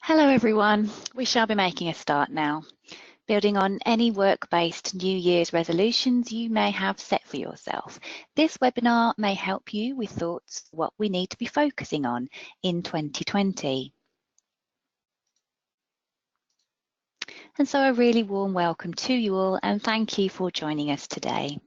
Hello everyone, we shall be making a start now, building on any work-based New Year's resolutions you may have set for yourself. This webinar may help you with thoughts what we need to be focusing on in 2020. And so a really warm welcome to you all and thank you for joining us today.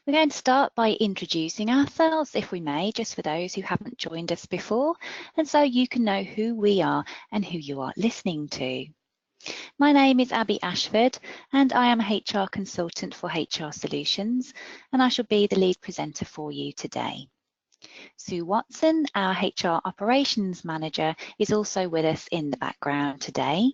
We're going to start by introducing ourselves, if we may, just for those who haven't joined us before, and so you can know who we are and who you are listening to. My name is Abby Ashford and I am a HR consultant for HR Solutions, and I shall be the lead presenter for you today. Sue Watson, our HR Operations Manager, is also with us in the background today.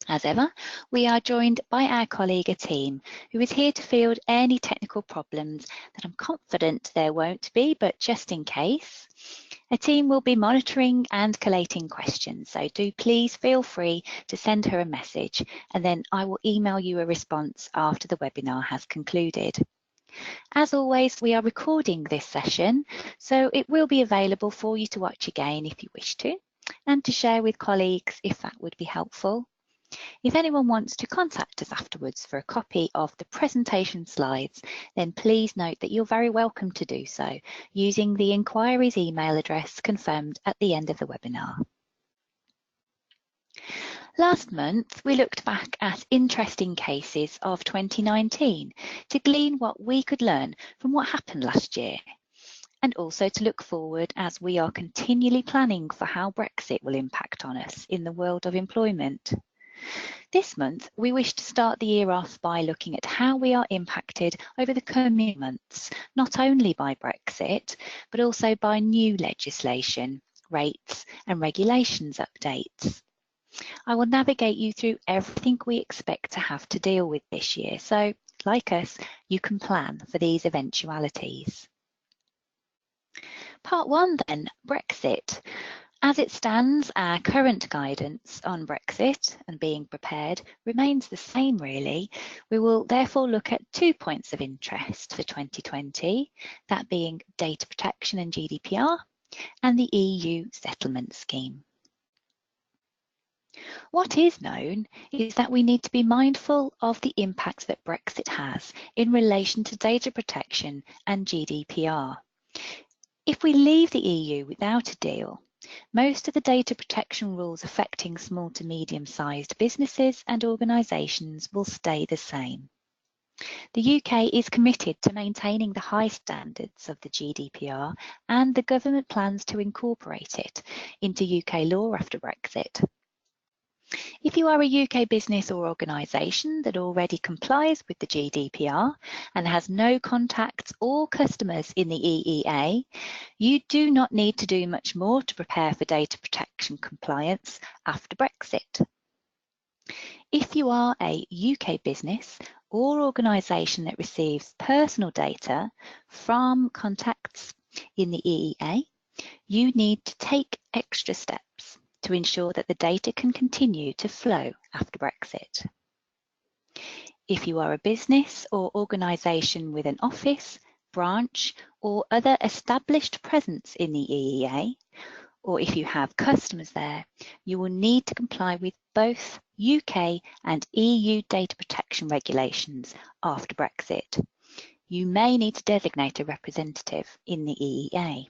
As ever, we are joined by our colleague Ateem, who is here to field any technical problems that I'm confident there won't be, but just in case. Ateem will be monitoring and collating questions, so do please feel free to send her a message and then I will email you a response after the webinar has concluded. As always, we are recording this session, so it will be available for you to watch again if you wish to, and to share with colleagues if that would be helpful. If anyone wants to contact us afterwards for a copy of the presentation slides, then please note that you're very welcome to do so using the inquiries email address confirmed at the end of the webinar. Last month, we looked back at interesting cases of 2019 to glean what we could learn from what happened last year, and also to look forward as we are continually planning for how Brexit will impact on us in the world of employment. This month, we wish to start the year off by looking at how we are impacted over the coming months, not only by Brexit, but also by new legislation, rates and regulations updates. I will navigate you through everything we expect to have to deal with this year, so like us, you can plan for these eventualities. Part 1 then, Brexit. As it stands, our current guidance on Brexit and being prepared remains the same really. We will therefore look at 2 points of interest for 2020, that being Data Protection and GDPR and the EU settlement scheme. What is known is that we need to be mindful of the impact that Brexit has in relation to data protection and GDPR. If we leave the EU without a deal, most of the data protection rules affecting small to medium-sized businesses and organisations will stay the same. The UK is committed to maintaining the high standards of the GDPR, and the government plans to incorporate it into UK law after Brexit. If you are a UK business or organisation that already complies with the GDPR and has no contacts or customers in the EEA, you do not need to do much more to prepare for data protection compliance after Brexit. If you are a UK business or organisation that receives personal data from contacts in the EEA, you need to take extra steps to ensure that the data can continue to flow after Brexit. If you are a business or organisation with an office, branch or other established presence in the EEA, or if you have customers there, you will need to comply with both UK and EU data protection regulations after Brexit. You may need to designate a representative in the EEA.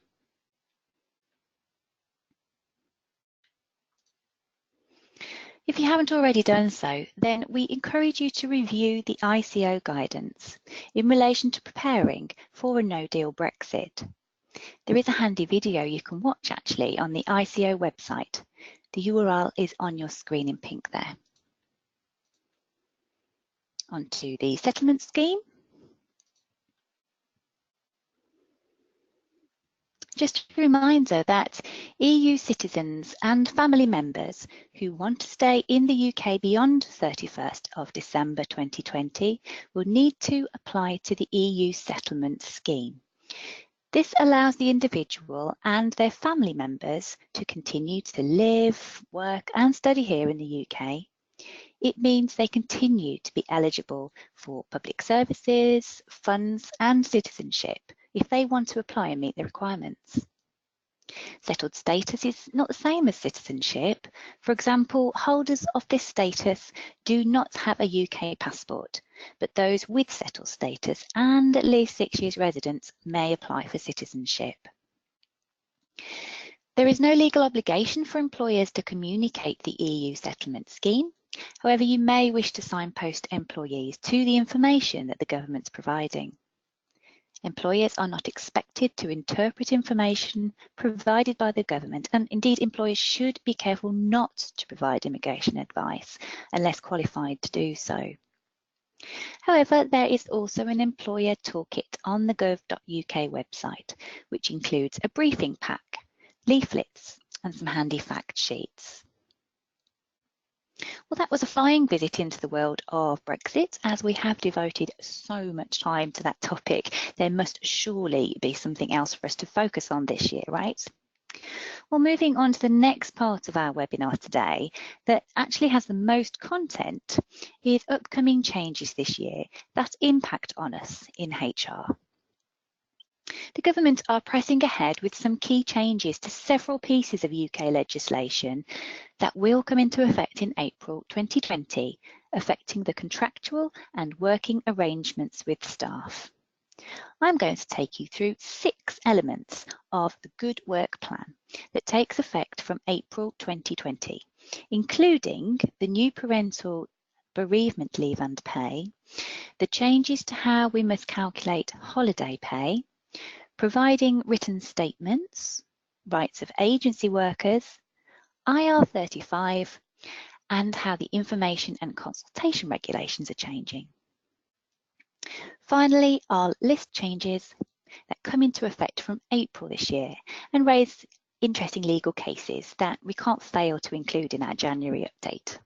If you haven't already done so, then we encourage you to review the ICO guidance in relation to preparing for a no-deal Brexit. There is a handy video you can watch actually on the ICO website. The URL is on your screen in pink there. Onto the settlement scheme. Just a reminder that EU citizens and family members who want to stay in the UK beyond 31st of December 2020 will need to apply to the EU settlement scheme. This allows the individual and their family members to continue to live, work and study here in the UK. It means they continue to be eligible for public services, funds and citizenship if they want to apply and meet the requirements. Settled status is not the same as citizenship. For example, holders of this status do not have a UK passport, but those with settled status and at least 6 years residence may apply for citizenship. There is no legal obligation for employers to communicate the EU settlement scheme. However, you may wish to signpost employees to the information that the government's providing. Employers are not expected to interpret information provided by the government, and indeed employers should be careful not to provide immigration advice unless qualified to do so. However, there is also an employer toolkit on the gov.uk website, which includes a briefing pack, leaflets, and some handy fact sheets. Well, that was a flying visit into the world of Brexit. As we have devoted so much time to that topic, there must surely be something else for us to focus on this year, right? Well, moving on to the next part of our webinar today that actually has the most content is upcoming changes this year that impact on us in HR. The government are pressing ahead with some key changes to several pieces of UK legislation that will come into effect in April 2020, affecting the contractual and working arrangements with staff. I'm going to take you through 6 elements of the Good Work Plan that takes effect from April 2020, including the new parental bereavement leave and pay, the changes to how we must calculate holiday pay, providing written statements, rights of agency workers, IR35, and how the information and consultation regulations are changing. Finally, I'll list changes that come into effect from April this year and raise interesting legal cases that we can't fail to include in our January update.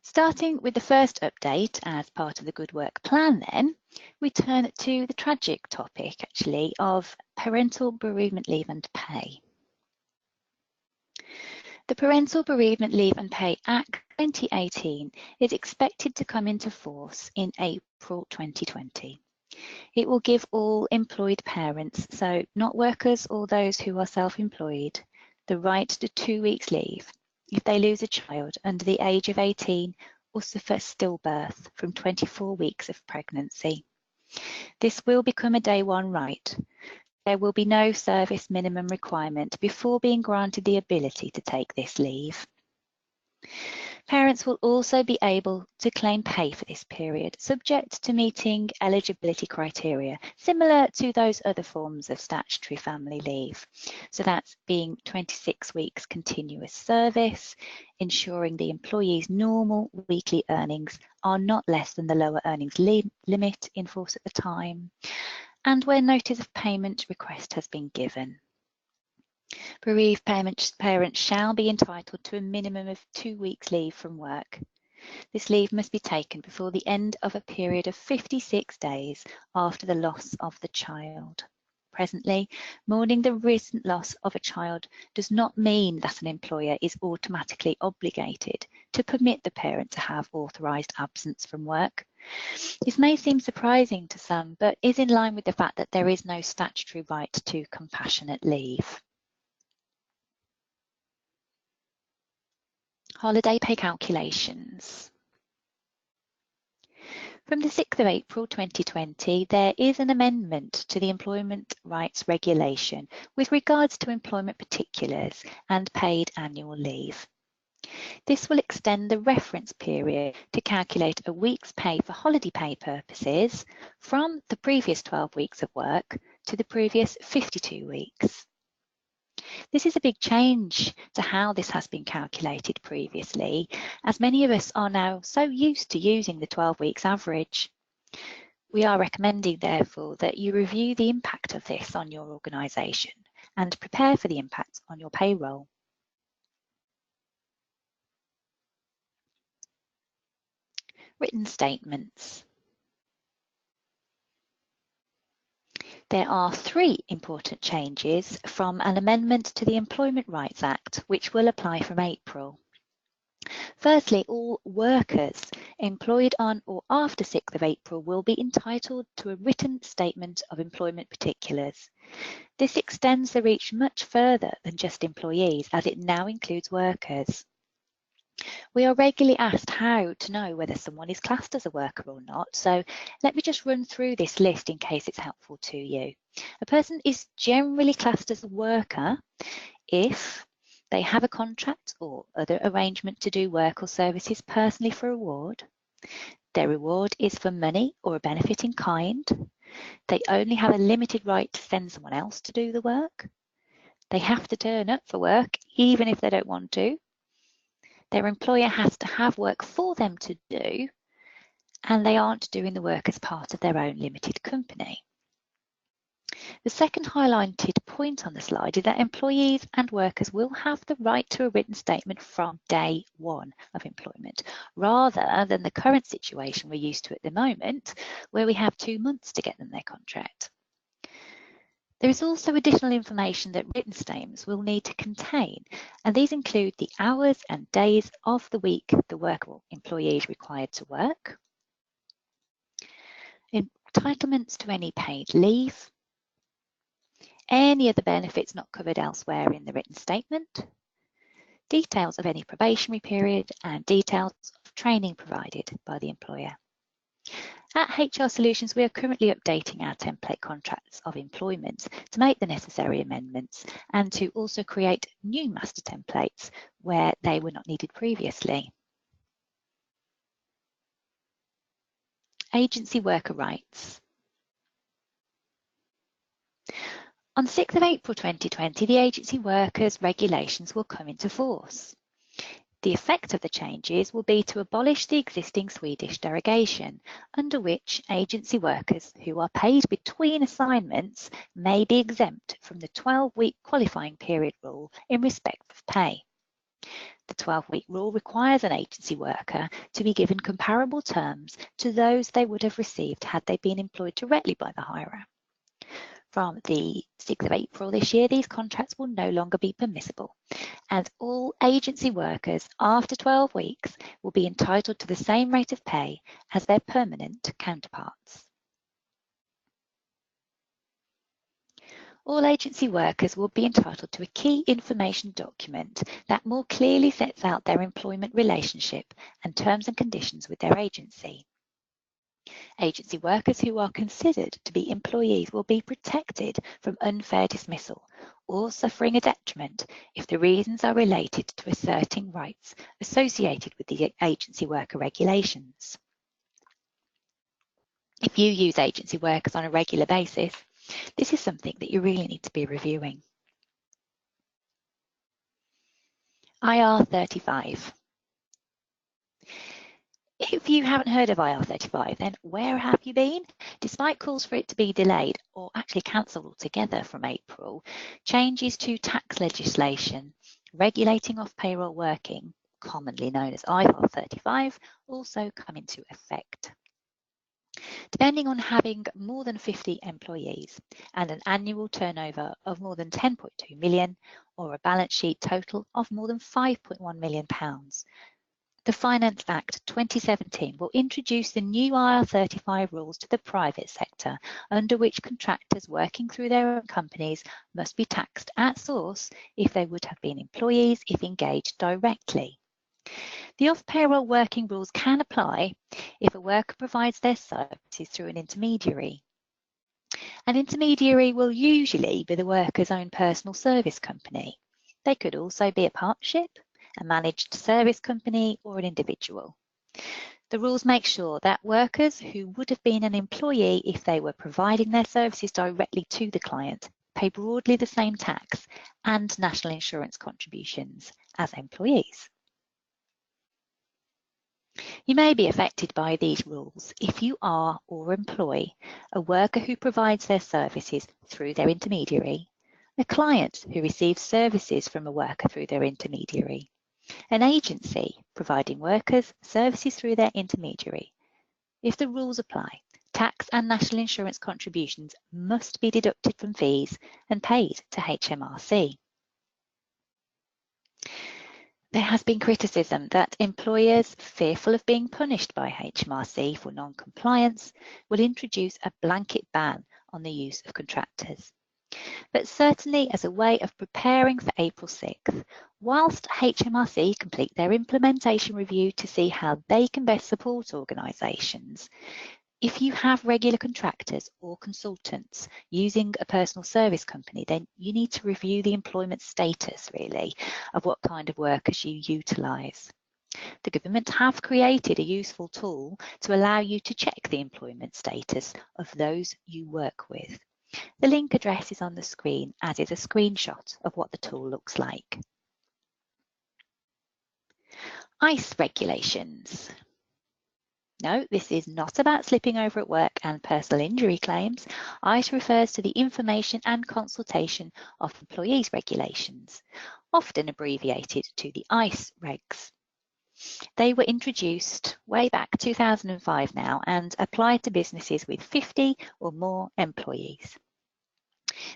Starting with the first update as part of the Good Work Plan then, we turn to the tragic topic actually of parental bereavement leave and pay. The Parental Bereavement Leave and Pay Act 2018 is expected to come into force in April 2020. It will give all employed parents, so not workers or those who are self-employed, the right to 2 weeks leave if they lose a child under the age of 18 or suffer stillbirth from 24 weeks of pregnancy. This will become a day one right. There will be no service minimum requirement before being granted the ability to take this leave. Parents will also be able to claim pay for this period, subject to meeting eligibility criteria, similar to those other forms of statutory family leave. So that's being 26 weeks continuous service, ensuring the employee's normal weekly earnings are not less than the lower earnings limit in force at the time, and where notice of payment request has been given. Bereaved parents shall be entitled to a minimum of 2 weeks leave from work. This leave must be taken before the end of a period of 56 days after the loss of the child. Presently, mourning the recent loss of a child does not mean that an employer is automatically obligated to permit the parent to have authorised absence from work. This may seem surprising to some, but is in line with the fact that there is no statutory right to compassionate leave. Holiday pay calculations. From the 6th of April 2020, there is an amendment to the Employment Rights Regulation with regards to employment particulars and paid annual leave. This will extend the reference period to calculate a week's pay for holiday pay purposes from the previous 12 weeks of work to the previous 52 weeks. This is a big change to how this has been calculated previously, as many of us are now so used to using the 12 weeks average. We are recommending, therefore, that you review the impact of this on your organisation and prepare for the impact on your payroll. Written statements. There are 3 important changes from an amendment to the Employment Rights Act, which will apply from April. Firstly, all workers employed on or after 6th of April will be entitled to a written statement of employment particulars. This extends the reach much further than just employees, as it now includes workers. We are regularly asked how to know whether someone is classed as a worker or not, so let me just run through this list in case it's helpful to you. A person is generally classed as a worker if they have a contract or other arrangement to do work or services personally for reward. Their reward is for money or a benefit in kind. They only have a limited right to send someone else to do the work. They have to turn up for work even if they don't want to. Their employer has to have work for them to do, and they aren't doing the work as part of their own limited company. The second highlighted point on the slide is that employees and workers will have the right to a written statement from day one of employment, rather than the current situation we're used to at the moment, where we have 2 months to get them their contract. There is also additional information that written statements will need to contain, and these include the hours and days of the week the worker or employee is required to work, entitlements to any paid leave, any other benefits not covered elsewhere in the written statement, details of any probationary period, and details of training provided by the employer. At HR Solutions, we are currently updating our template contracts of employment to make the necessary amendments and to also create new master templates where they were not needed previously. Agency worker rights. On 6th of April 2020, the agency workers regulations will come into force. The effect of the changes will be to abolish the existing Swedish derogation, under which agency workers who are paid between assignments may be exempt from the 12-week qualifying period rule in respect of pay. The 12-week rule requires an agency worker to be given comparable terms to those they would have received had they been employed directly by the hirer. From the 6th of April this year, these contracts will no longer be permissible, and all agency workers after 12 weeks will be entitled to the same rate of pay as their permanent counterparts. All agency workers will be entitled to a key information document that more clearly sets out their employment relationship and terms and conditions with their agency. Agency workers who are considered to be employees will be protected from unfair dismissal or suffering a detriment if the reasons are related to asserting rights associated with the agency worker regulations. If you use agency workers on a regular basis, this is something that you really need to be reviewing. IR35. If you haven't heard of IR35, then where have you been? Despite calls for it to be delayed or actually cancelled altogether from April, changes to tax legislation regulating off-payroll working, commonly known as IR35, also come into effect. Depending on having more than 50 employees and an annual turnover of more than 10.2 million or a balance sheet total of more than £5.1 million, the Finance Act 2017 will introduce the new IR35 rules to the private sector, under which contractors working through their own companies must be taxed at source if they would have been employees if engaged directly. The off-payroll working rules can apply if a worker provides their services through an intermediary. An intermediary will usually be the worker's own personal service company. They could also be a partnership, a managed service company, or an individual. The rules make sure that workers who would have been an employee if they were providing their services directly to the client pay broadly the same tax and national insurance contributions as employees. You may be affected by these rules if you are or employ a worker who provides their services through their intermediary, a client who receives services from a worker through their intermediary, an agency providing workers services through their intermediary. If the rules apply, tax and national insurance contributions must be deducted from fees and paid to HMRC. There has been criticism that employers fearful of being punished by HMRC for non-compliance will introduce a blanket ban on the use of contractors. But certainly as a way of preparing for April 6th, whilst HMRC complete their implementation review to see how they can best support organisations, if you have regular contractors or consultants using a personal service company, then you need to review the employment status, really, of what kind of workers you utilise. The government have created a useful tool to allow you to check the employment status of those you work with. The link address is on the screen, as is a screenshot of what the tool looks like. ICE regulations. No, this is not about slipping over at work and personal injury claims. ICE refers to the information and consultation of employees regulations, often abbreviated to the ICE regs. They were introduced way back 2005 now and applied to businesses with 50 or more employees.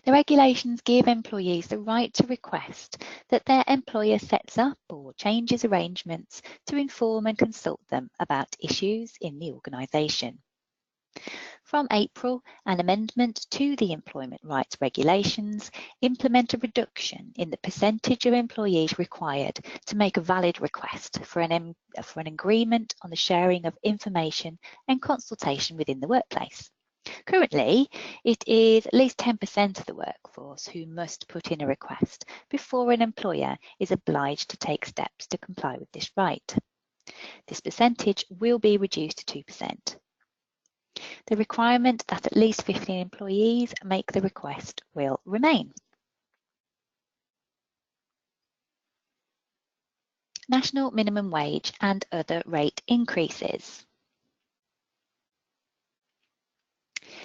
The regulations give employees the right to request that their employer sets up or changes arrangements to inform and consult them about issues in the organisation. From April, an amendment to the employment rights regulations implement a reduction in the percentage of employees required to make a valid request for an agreement on the sharing of information and consultation within the workplace. Currently, it is at least 10% of the workforce who must put in a request before an employer is obliged to take steps to comply with this right. This percentage will be reduced to 2%. The requirement that at least 15 employees make the request will remain. National minimum wage and other rate increases.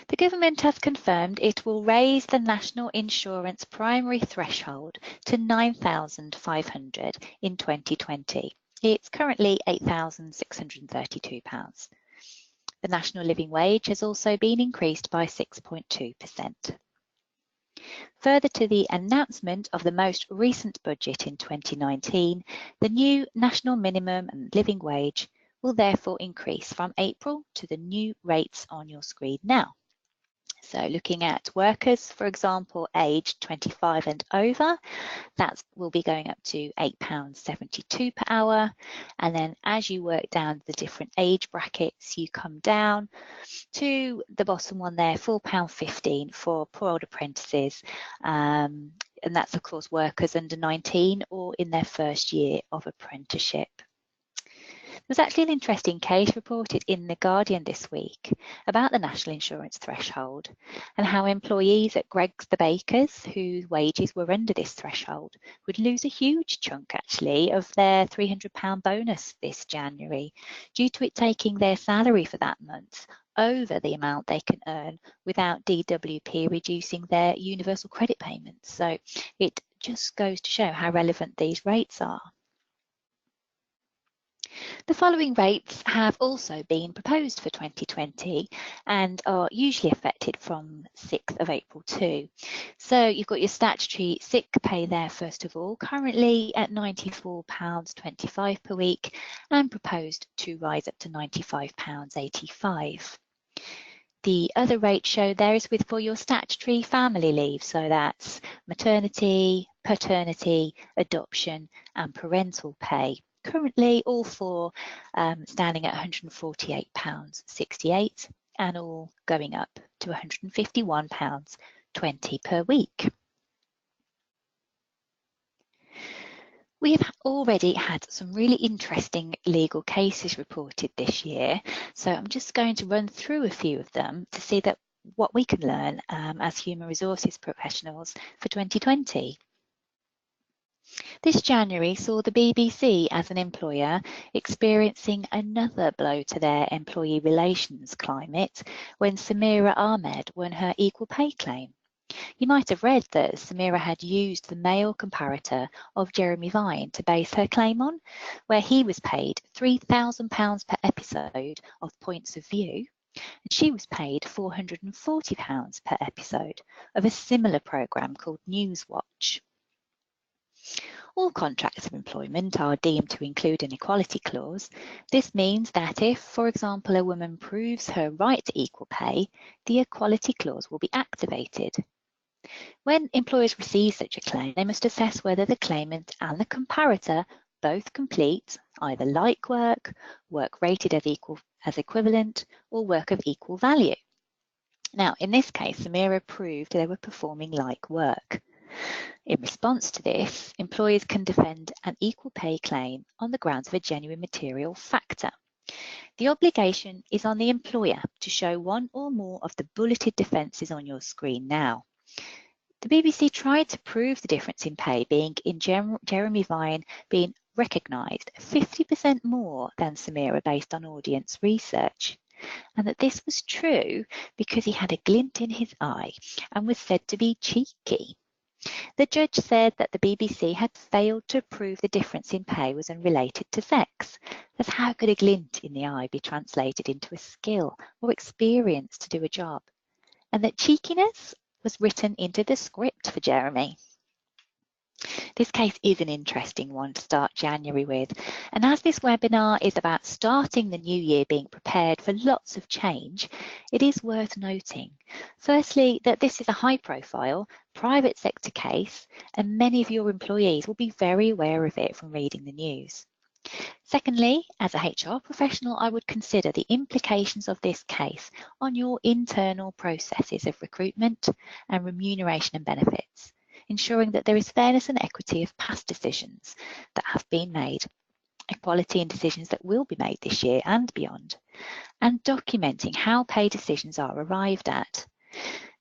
The government has confirmed it will raise the national insurance primary threshold to £9,500 in 2020. It's currently £8,632. The national living wage has also been increased by 6.2%. Further to the announcement of the most recent budget in 2019, the new national minimum and living wage will therefore increase from April to the new rates on your screen now. So looking at workers, for example, aged 25 and over, that will be going up to £8.72 per hour. And then as you work down the different age brackets, you come down to the bottom one there, £4.15 for poor old apprentices. And that's, of course, workers under 19 or in their first year of apprenticeship. There was actually an interesting case reported in The Guardian this week about the national insurance threshold and how employees at Greggs the Bakers, whose wages were under this threshold, would lose a huge chunk actually of their £300 bonus this January due to it taking their salary for that month over the amount they can earn without DWP reducing their universal credit payments. So it just goes to show how relevant these rates are. The following rates have also been proposed for 2020 and are usually effective from 6th of April too. So you've got your statutory sick pay there first of all, currently at £94.25 per week and proposed to rise up to £95.85. The other rate shown there is for your statutory family leave, so that's maternity, paternity, adoption and parental pay. Currently, all four standing at £148.68 and all going up to £151.20 per week. We have already had some really interesting legal cases reported this year, so I'm just going to run through a few of them to see what we can learn as human resources professionals for 2020. This January saw the BBC as an employer experiencing another blow to their employee relations climate when Samira Ahmed won her equal pay claim. You might have read that Samira had used the male comparator of Jeremy Vine to base her claim on, where he was paid £3,000 per episode of Points of View, and she was paid £440 per episode of a similar programme called Newswatch. All contracts of employment are deemed to include an equality clause. This means that if, for example, a woman proves her right to equal pay, the equality clause will be activated. When employers receive such a claim, they must assess whether the claimant and the comparator both complete either like work, work rated as equivalent, or work of equal value. Now, in this case, Samira proved they were performing like work. In response to this, employers can defend an equal pay claim on the grounds of a genuine material factor. The obligation is on the employer to show one or more of the bulleted defences on your screen now. The BBC tried to prove the difference in pay being in Jeremy Vine being recognised 50% more than Samira based on audience research, and that this was true because he had a glint in his eye and was said to be cheeky. The judge said that the BBC had failed to prove the difference in pay was unrelated to sex, as how could a glint in the eye be translated into a skill or experience to do a job, and that cheekiness was written into the script for Jeremy. This case is an interesting one to start January with, and as this webinar is about starting the new year being prepared for lots of change, it is worth noting, firstly, that this is a high-profile private sector case, and many of your employees will be very aware of it from reading the news. Secondly, as a HR professional, I would consider the implications of this case on your internal processes of recruitment and remuneration and benefits, ensuring that there is fairness and equity of past decisions that have been made, equality in decisions that will be made this year and beyond, and documenting how pay decisions are arrived at.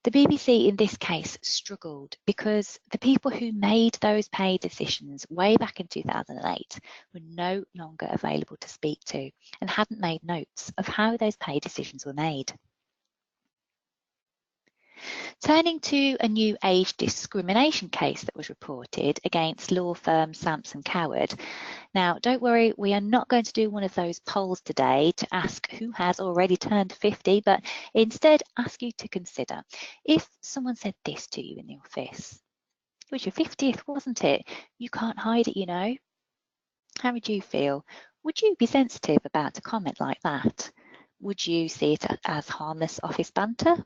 The BBC in this case struggled because the people who made those pay decisions way back in 2008 were no longer available to speak to and hadn't made notes of how those pay decisions were made. Turning to a new age discrimination case that was reported against law firm Sampson Coward. Now, don't worry, we are not going to do one of those polls today to ask who has already turned 50, but instead ask you to consider if someone said this to you in the office. It was your 50th, wasn't it? You can't hide it, you know. How would you feel? Would you be sensitive about a comment like that? Would you see it as harmless office banter?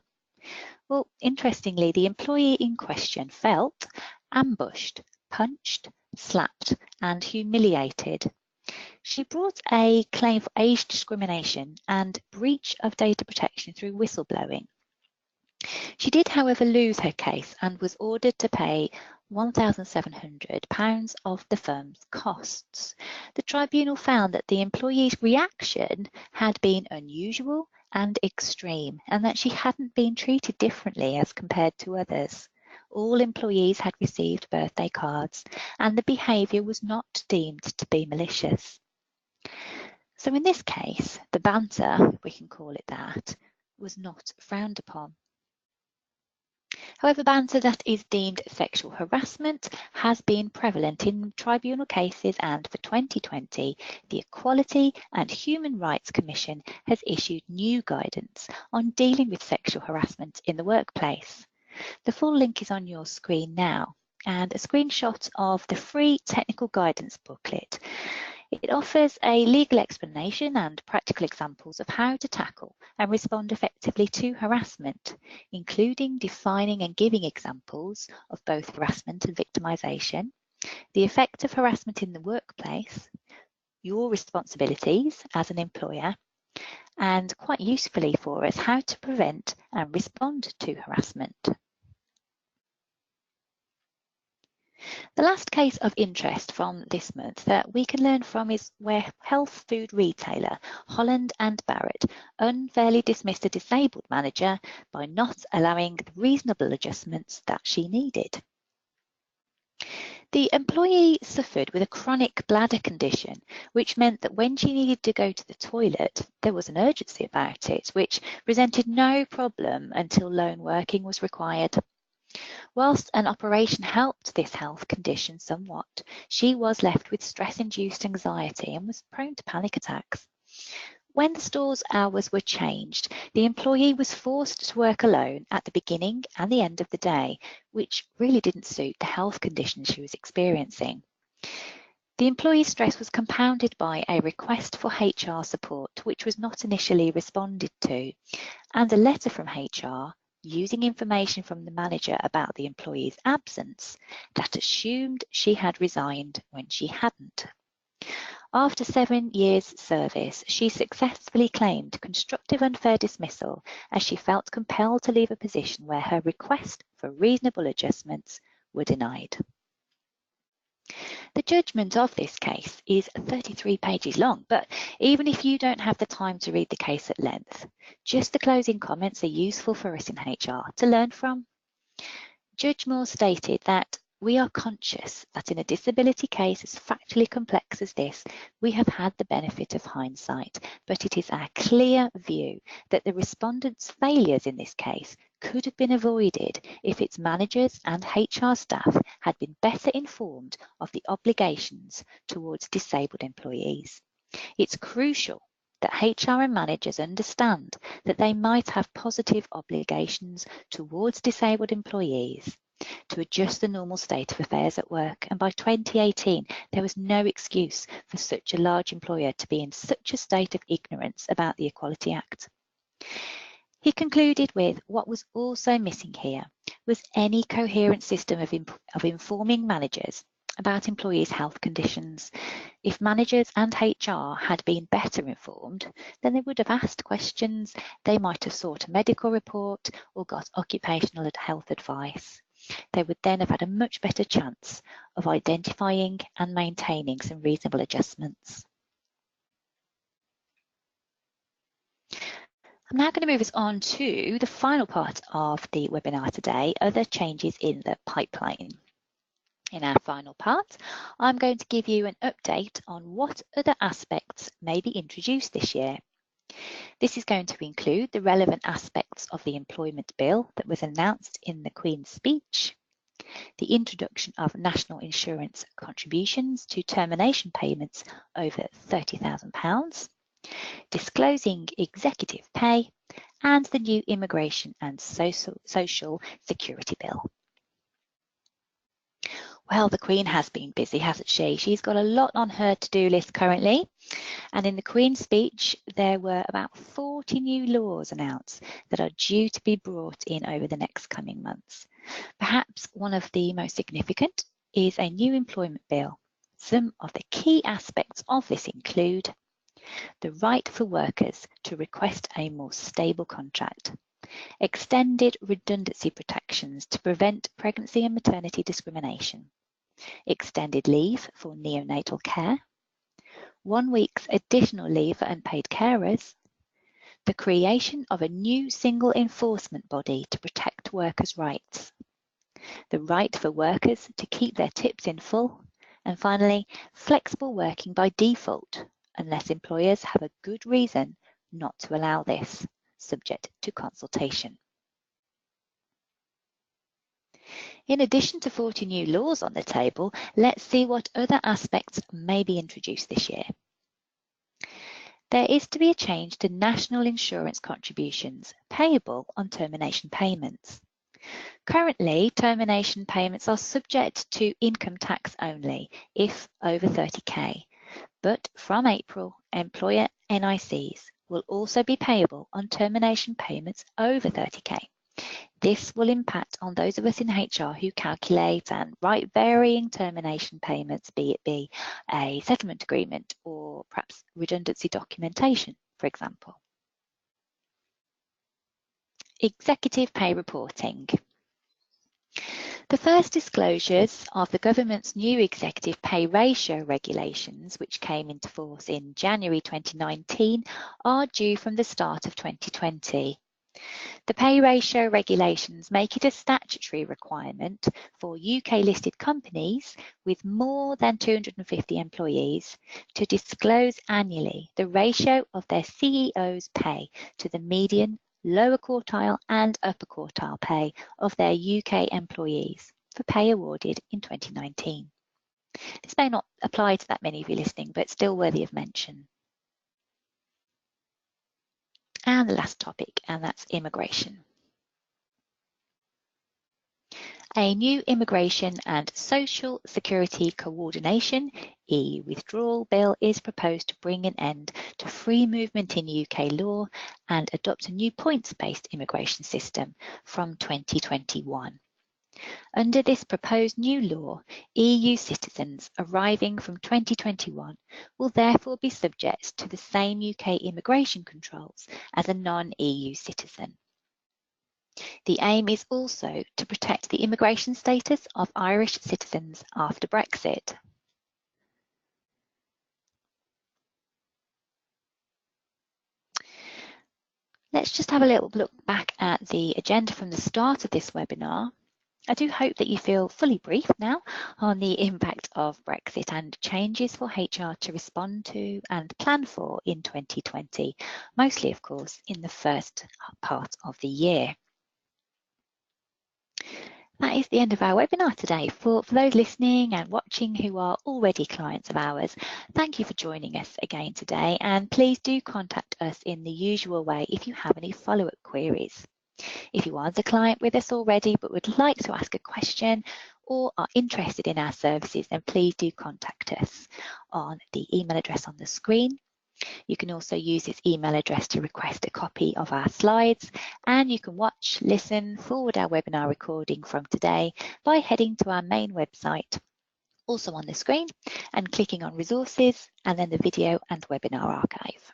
Well, interestingly, the employee in question felt ambushed, punched, slapped, and humiliated. She brought a claim for age discrimination and breach of data protection through whistleblowing. She did, however, lose her case and was ordered to pay £1,700 of the firm's costs. The tribunal found that the employee's reaction had been unusual and extreme, and that she hadn't been treated differently as compared to others. All employees had received birthday cards, and the behaviour was not deemed to be malicious. So in this case, the banter, if we can call it that, was not frowned upon. However, banter that is deemed sexual harassment has been prevalent in tribunal cases, and for 2020, the Equality and Human Rights Commission has issued new guidance on dealing with sexual harassment in the workplace. The full link is on your screen now, and a screenshot of the free technical guidance booklet. It offers a legal explanation and practical examples of how to tackle and respond effectively to harassment, including defining and giving examples of both harassment and victimisation, the effect of harassment in the workplace, your responsibilities as an employer, and quite usefully for us, how to prevent and respond to harassment. The last case of interest from this month that we can learn from is where health food retailer Holland and Barrett unfairly dismissed a disabled manager by not allowing the reasonable adjustments that she needed. The employee suffered with a chronic bladder condition, which meant that when she needed to go to the toilet, there was an urgency about it, which presented no problem until lone working was required. Whilst an operation helped this health condition somewhat, she was left with stress-induced anxiety and was prone to panic attacks. When the store's hours were changed, the employee was forced to work alone at the beginning and the end of the day, which really didn't suit the health conditions she was experiencing. The employee's stress was compounded by a request for HR support, which was not initially responded to, and a letter from HR using information from the manager about the employee's absence that assumed she had resigned when she hadn't. After 7 years' service, she successfully claimed constructive unfair dismissal as she felt compelled to leave a position where her request for reasonable adjustments were denied. The judgment of this case is 33 pages long, but even if you don't have the time to read the case at length, just the closing comments are useful for us in HR to learn from. Judge Moore stated that we are conscious that in a disability case as factually complex as this, we have had the benefit of hindsight, but it is our clear view that the respondent's failures in this case could have been avoided if its managers and HR staff had been better informed of the obligations towards disabled employees. It's crucial that HR and managers understand that they might have positive obligations towards disabled employees to adjust the normal state of affairs at work, and by 2018 there was no excuse for such a large employer to be in such a state of ignorance about the Equality Act. He concluded with what was also missing here was any coherent system of informing managers about employees' health conditions. If managers and HR had been better informed, then they would have asked questions, they might have sought a medical report or got occupational health advice. They would then have had a much better chance of identifying and maintaining some reasonable adjustments. I'm now going to move us on to the final part of the webinar today, other changes in the pipeline. In our final part, I'm going to give you an update on what other aspects may be introduced this year. This is going to include the relevant aspects of the employment bill that was announced in the Queen's speech, the introduction of national insurance contributions to termination payments over £30,000, disclosing executive pay, and the new Immigration and Social Security Bill. Well, the Queen has been busy, hasn't she? She's got a lot on her to-do list currently. And in the Queen's speech, there were about 40 new laws announced that are due to be brought in over the next coming months. Perhaps one of the most significant is a new employment bill. Some of the key aspects of this include the right for workers to request a more stable contract, extended redundancy protections to prevent pregnancy and maternity discrimination, extended leave for neonatal care, 1 week's additional leave for unpaid carers, the creation of a new single enforcement body to protect workers' rights, the right for workers to keep their tips in full, and finally, flexible working by default, unless employers have a good reason not to allow this, subject to consultation. In addition to 40 new laws on the table, let's see what other aspects may be introduced this year. There is to be a change to national insurance contributions payable on termination payments. Currently, termination payments are subject to income tax only if over 30k, but from April, employer NICs will also be payable on termination payments over 30k. This will impact on those of us in HR who calculate and write varying termination payments, be it be a settlement agreement or perhaps redundancy documentation, for example. Executive pay reporting. The first disclosures of the government's new executive pay ratio regulations, which came into force in January 2019, are due from the start of 2020. The pay ratio regulations make it a statutory requirement for UK-listed companies with more than 250 employees to disclose annually the ratio of their CEO's pay to the median, lower quartile and upper quartile pay of their UK employees for pay awarded in 2019. This may not apply to that many of you listening, but still worthy of mention. and the last topic, and that's immigration. A new Immigration and Social Security Coordination EU withdrawal bill is proposed to bring an end to free movement in UK law and adopt a new points-based immigration system from 2021. Under this proposed new law, EU citizens arriving from 2021 will therefore be subject to the same UK immigration controls as a non-EU citizen. The aim is also to protect the immigration status of Irish citizens after Brexit. Let's just have a little look back at the agenda from the start of this webinar. I do hope that you feel fully briefed now on the impact of Brexit and changes for HR to respond to and plan for in 2020, mostly, of course, in the first part of the year. That is the end of our webinar today. For those listening and watching who are already clients of ours, thank you for joining us again today, and please do contact us in the usual way if you have any follow-up queries. If you aren't a client with us already but would like to ask a question or are interested in our services, then please do contact us on the email address on the screen. You can also use this email address to request a copy of our slides, and you can watch, listen, forward our webinar recording from today by heading to our main website, also on the screen, and clicking on resources and then the video and webinar archive.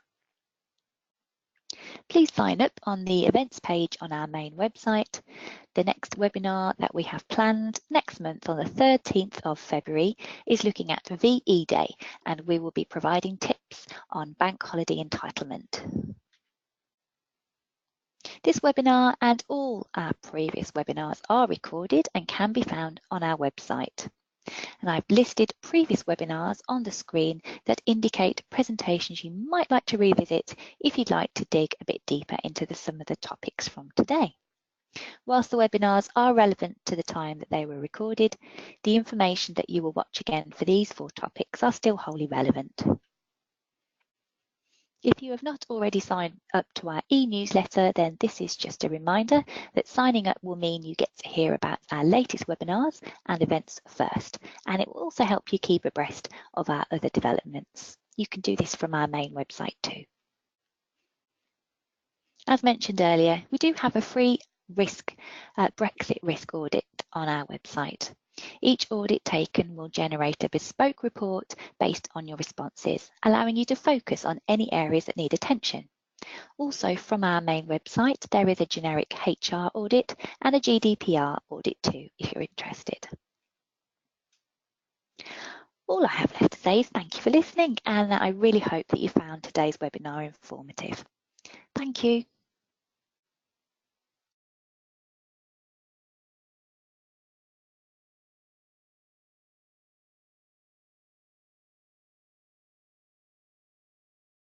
Please sign up on the events page on our main website. The next webinar that we have planned next month on the 13th of February is looking at VE Day, and we will be providing tips on bank holiday entitlement. This webinar and all our previous webinars are recorded and can be found on our website. And I've listed previous webinars on the screen that indicate presentations you might like to revisit if you'd like to dig a bit deeper into some of the topics from today. Whilst the webinars are relevant to the time that they were recorded, the information that you will watch again for these 4 topics are still wholly relevant. If you have not already signed up to our e-newsletter, then this is just a reminder that signing up will mean you get to hear about our latest webinars and events first, and it will also help you keep abreast of our other developments. You can do this from our main website too. As mentioned earlier, we do have a free Brexit risk audit on our website. Each audit taken will generate a bespoke report based on your responses, allowing you to focus on any areas that need attention. Also, from our main website, there is a generic HR audit and a GDPR audit too, if you're interested. All I have left to say is thank you for listening, and I really hope that you found today's webinar informative. Thank you.